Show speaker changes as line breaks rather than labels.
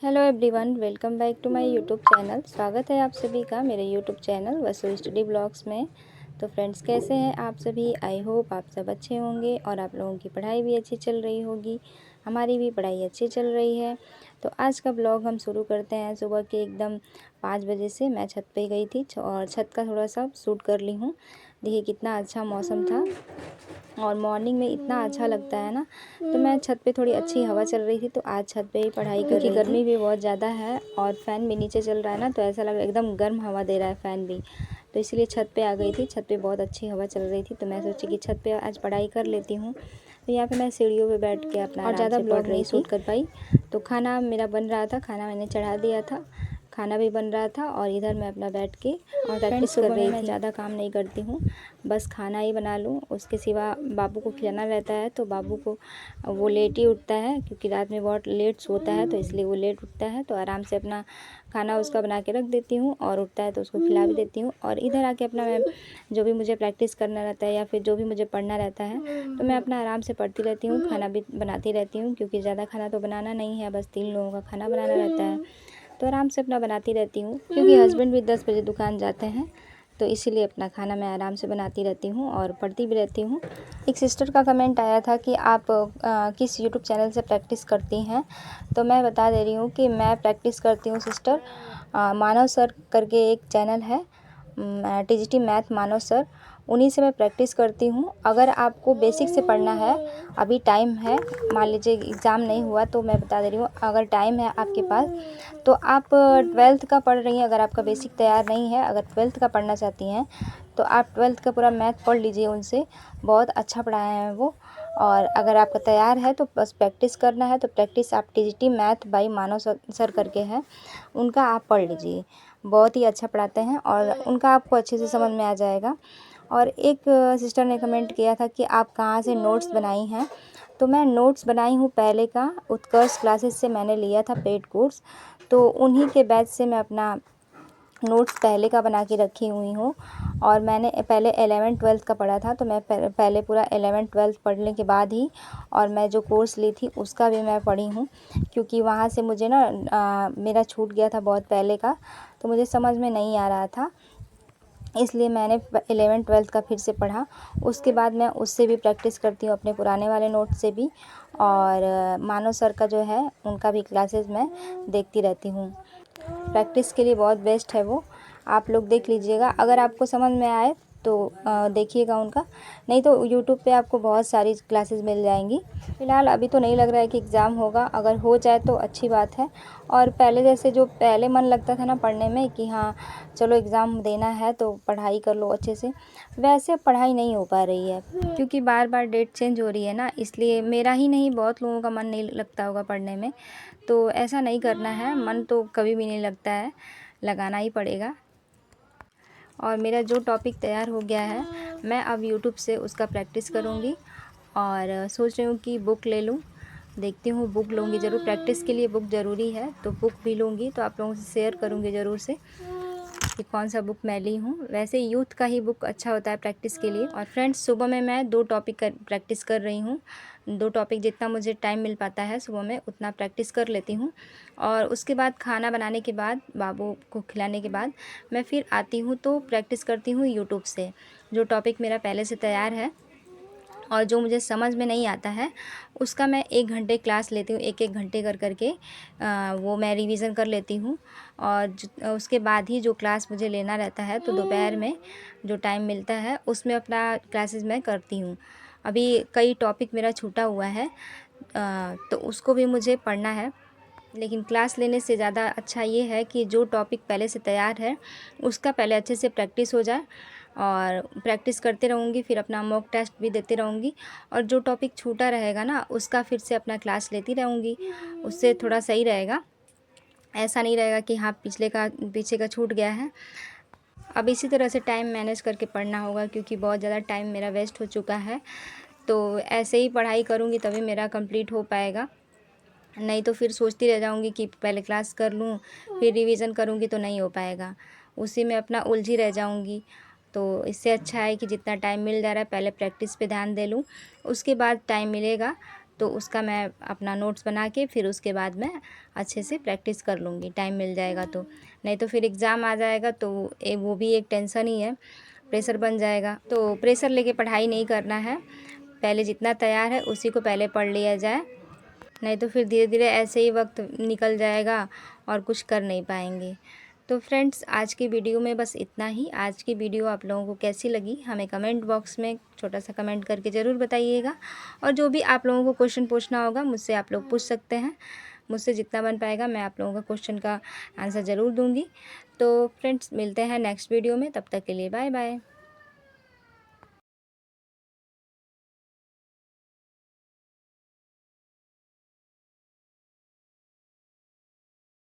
Hello everyone, welcome back to my YouTube channel. स्वागत है आप सभी का मेरे YouTube channel Vasu study blogs में। तो फ्रेंड्स, कैसे हैं आप सभी? आई होप आप सब अच्छे होंगे और आप लोगों की पढ़ाई भी अच्छी चल रही होगी। हमारी भी पढ़ाई अच्छी चल रही है। तो आज का ब्लॉग हम शुरू करते हैं सुबह के एकदम 5 बजे से। मैं छत पे गई थी और छत का थोड़ा सा शूट कर ली हूँ। देखिए कितना अच्छा मौसम था और मॉर्निंग में इतना अच्छा लगता है ना। तो मैं छत पे, थोड़ी अच्छी हवा चल रही थी तो आज छत पे ही पढ़ाई कर रही थी। गर्मी भी बहुत ज़्यादा है और फ़ैन भी नीचे चल रहा है ना, तो ऐसा लग रहा है एकदम गर्म हवा दे रहा है फ़ैन भी। तो इसलिए छत पे आ गई थी। छत पे बहुत अच्छी हवा चल रही थी तो मैं सोची कि छत पे आज पढ़ाई कर लेती हूँ। तो यहाँ पे मैं सीढ़ियों पे बैठ के अपना और ज़्यादा ब्लॉग नहीं शूट कर पाई। तो खाना मेरा बन रहा था, खाना मैंने चढ़ा दिया था, खाना भी बन रहा था और इधर मैं अपना बैठ के और प्रैक्टिस कर रही थी। मैं ज़्यादा काम नहीं करती हूँ, बस खाना ही बना लूँ, उसके सिवा बाबू को खिलाना रहता है। तो बाबू को वो लेट ही उठता है क्योंकि रात में बहुत लेट सोता है, तो इसलिए वो लेट उठता है। तो आराम से अपना खाना उसका बना के रख देती हूँ और उठता है तो उसको खिला भी देती हूँ। और इधर आके अपना मैं जो भी मुझे प्रैक्टिस करना रहता है या फिर जो भी मुझे पढ़ना रहता है तो मैं अपना आराम से पढ़ती रहती हूँ, खाना भी बनाती रहती हूँ क्योंकि ज़्यादा खाना तो बनाना नहीं है, बस 3 लोगों का खाना बनाना रहता है। तो आराम से अपना बनाती रहती हूँ क्योंकि हस्बैंड भी 10 बजे दुकान जाते हैं, तो इसीलिए अपना खाना मैं आराम से बनाती रहती हूँ और पढ़ती भी रहती हूँ। एक सिस्टर का कमेंट आया था कि आप किस यूट्यूब चैनल से प्रैक्टिस करती हैं। तो मैं बता दे रही हूँ कि मैं प्रैक्टिस करती हूँ सिस्टर, मानव सर करके एक चैनल है, टीजीटी मैथ मानव सर, उन्हीं से मैं प्रैक्टिस करती हूँ। अगर आपको बेसिक से पढ़ना है, अभी टाइम है, मान लीजिए एग्ज़ाम नहीं हुआ, तो मैं बता दे रही हूँ अगर टाइम है आपके पास तो आप 12th का पढ़ रही हैं। अगर आपका बेसिक तैयार नहीं है, अगर 12th का पढ़ना चाहती हैं तो आप 12th का पूरा मैथ पढ़ लीजिए उनसे, बहुत अच्छा पढ़ाए हैं वो। और अगर आपका तैयार है तो बस प्रैक्टिस करना है, तो प्रैक्टिस आप TGT math by Manav sir करके है, उनका आप पढ़ लीजिए, बहुत ही अच्छा पढ़ाते हैं और उनका आपको अच्छे से समझ में आ जाएगा। और एक सिस्टर ने कमेंट किया था कि आप कहाँ से नोट्स बनाई हैं। तो मैं नोट्स बनाई हूँ पहले का उत्कर्ष क्लासेस से, मैंने लिया था पेड कोर्स, तो उन्हीं के बैच से मैं अपना नोट्स पहले का बना के रखी हुई हूँ। और मैंने पहले 11th-12th का पढ़ा था, तो मैं पहले पूरा 11th-12th पढ़ने के बाद ही और मैं जो कोर्स ली थी उसका भी मैं पढ़ी हूँ क्योंकि वहाँ से मुझे ना मेरा छूट गया था बहुत पहले का, तो मुझे समझ में नहीं आ रहा था, इसलिए मैंने 11th-12th का फिर से पढ़ा। उसके बाद मैं उससे भी प्रैक्टिस करती हूँ, अपने पुराने वाले नोट से भी। और मानव सर का जो है उनका भी क्लासेस मैं देखती रहती हूँ। प्रैक्टिस के लिए बहुत बेस्ट है वो, आप लोग देख लीजिएगा। अगर आपको समझ में आए तो देखिएगा उनका, नहीं तो यूट्यूब पे आपको बहुत सारी क्लासेस मिल जाएंगी। फ़िलहाल अभी तो नहीं लग रहा है कि एग्ज़ाम होगा, अगर हो जाए तो अच्छी बात है। और पहले जैसे जो पहले मन लगता था ना पढ़ने में कि हाँ चलो एग्ज़ाम देना है तो पढ़ाई कर लो अच्छे से, वैसे अब पढ़ाई नहीं हो पा रही है क्योंकि बार बार डेट चेंज हो रही है ना, इसलिए मेरा ही नहीं बहुत लोगों का मन नहीं लगता होगा पढ़ने में। तो ऐसा नहीं करना है, मन तो कभी भी नहीं लगता है, लगाना ही पड़ेगा। और मेरा जो टॉपिक तैयार हो गया है मैं अब यूट्यूब से उसका प्रैक्टिस करूँगी और सोच रही हूँ कि बुक ले लूँ, देखती हूँ बुक लूँगी ज़रूर, प्रैक्टिस के लिए बुक ज़रूरी है, तो बुक भी लूँगी तो आप लोगों से शेयर करूँगी ज़रूर से कि कौन सा बुक मैं ली हूँ। वैसे यूथ का ही बुक अच्छा होता है प्रैक्टिस के लिए। और फ्रेंड्स, सुबह में मैं 2 टॉपिक प्रैक्टिस कर रही हूँ, 2 टॉपिक जितना मुझे टाइम मिल पाता है सुबह में उतना प्रैक्टिस कर लेती हूँ। और उसके बाद खाना बनाने के बाद, बाबू को खिलाने के बाद मैं फिर आती हूँ तो प्रैक्टिस करती हूँ यूट्यूब से, जो टॉपिक मेरा पहले से तैयार है और जो मुझे समझ में नहीं आता है उसका मैं 1 घंटे क्लास लेती हूँ, 1-1 घंटे कर करके वो मैं रिवीज़न कर लेती हूँ। और उसके बाद ही जो क्लास मुझे लेना रहता है तो दोपहर में जो टाइम मिलता है उसमें अपना क्लासेस मैं करती हूँ। अभी कई टॉपिक मेरा छूटा हुआ है तो उसको भी मुझे पढ़ना है, लेकिन क्लास लेने से ज़्यादा अच्छा ये है कि जो टॉपिक पहले से तैयार है उसका पहले अच्छे से प्रैक्टिस हो जाए और प्रैक्टिस करते रहूँगी, फिर अपना मॉक टेस्ट भी देते रहूँगी और जो टॉपिक छूटा रहेगा ना उसका फिर से अपना क्लास लेती रहूँगी, उससे थोड़ा सही रहेगा। ऐसा नहीं रहेगा कि हाँ पीछे का छूट गया है। अब इसी तरह से टाइम मैनेज करके पढ़ना होगा क्योंकि बहुत ज़्यादा टाइम मेरा वेस्ट हो चुका है, तो ऐसे ही पढ़ाई करूँगी तभी मेरा कंप्लीट हो पाएगा, नहीं तो फिर सोचती रह जाऊँगी कि पहले क्लास कर लूँ फिर रिवीज़न करूँगी तो नहीं हो पाएगा, उसी में अपना उलझी रह जाऊँगी। तो इससे अच्छा है कि जितना टाइम मिल जा रहा है पहले प्रैक्टिस पे ध्यान दे लूँ, उसके बाद टाइम मिलेगा तो उसका मैं अपना नोट्स बना के फिर उसके बाद मैं अच्छे से प्रैक्टिस कर लूँगी, टाइम मिल जाएगा तो। नहीं तो फिर एग्ज़ाम आ जाएगा तो वो भी एक टेंशन ही है, प्रेशर बन जाएगा। तो प्रेशर लेके पढ़ाई नहीं करना है, पहले जितना तैयार है उसी को पहले पढ़ लिया जाए, नहीं तो फिर धीरे धीरे ऐसे ही वक्त निकल जाएगा और कुछ कर नहीं पाएंगे। तो फ्रेंड्स, आज की वीडियो में बस इतना ही। आज की वीडियो आप लोगों को कैसी लगी हमें कमेंट बॉक्स में छोटा सा कमेंट करके ज़रूर बताइएगा। और जो भी आप लोगों को क्वेश्चन पूछना होगा मुझसे आप लोग पूछ सकते हैं, मुझसे जितना बन पाएगा मैं आप लोगों का क्वेश्चन का आंसर ज़रूर दूँगी। तो फ्रेंड्स, मिलते हैं नेक्स्ट वीडियो में, तब तक के लिए बाय बाय।